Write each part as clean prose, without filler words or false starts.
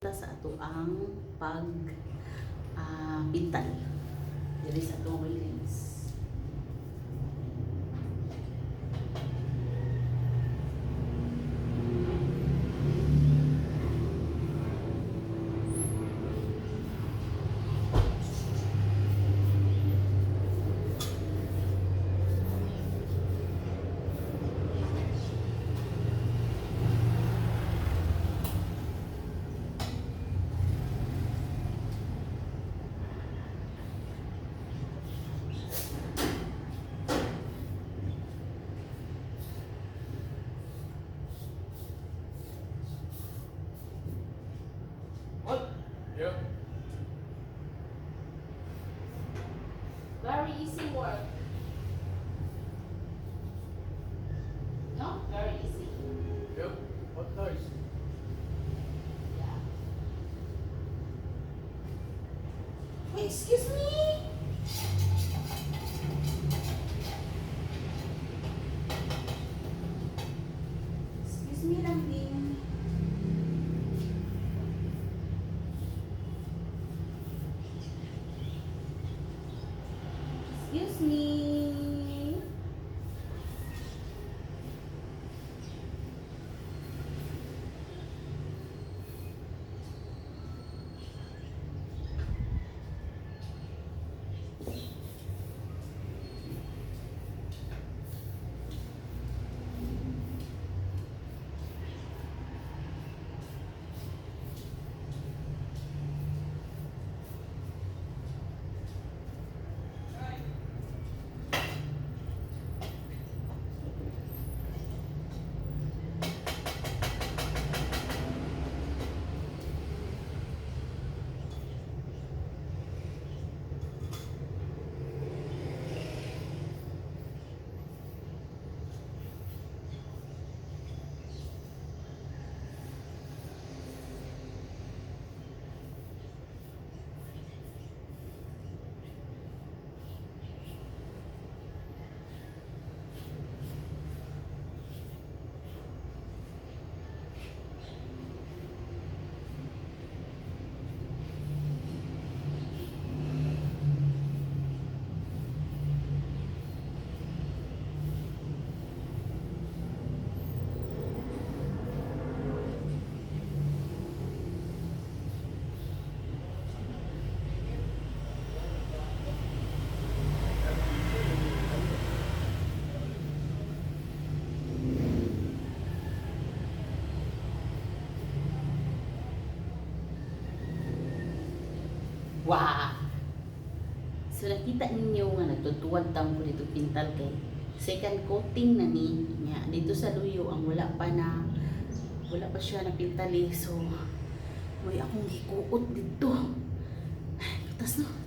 Sa ato ang pag pintal diri sa atong railings. What? Yeah. Very easy work. No? Very easy. Yep. What noise? Yeah. Wait, excuse me. Excuse me lang din. Excuse me. Wow! So nakita ninyo nga nagtutuwad taon ko dito pintal kay second coating na ni nga dito sa luyo ang wala pa siya na pintali, so may akong gikuot dito. Ay, butas no.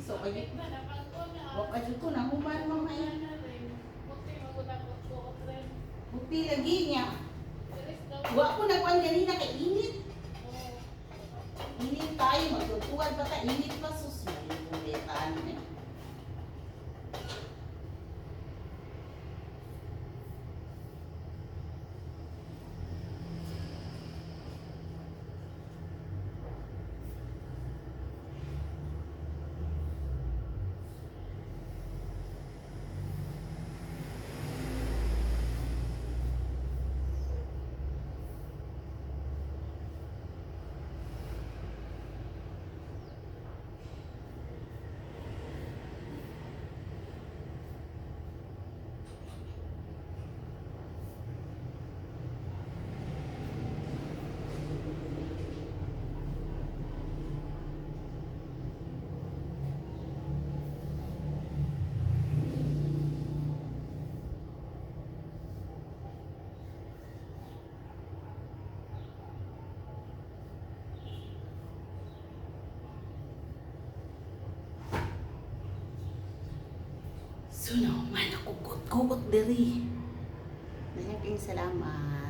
So kay wa ka jud ko na human mamay. Buti lagi niya. Wa ko nagkuan ganina kay init. Init tayo magtutuwad pa ta init pa sus mo betaan eh. So na, man, kugot diri. Dayaking salamat.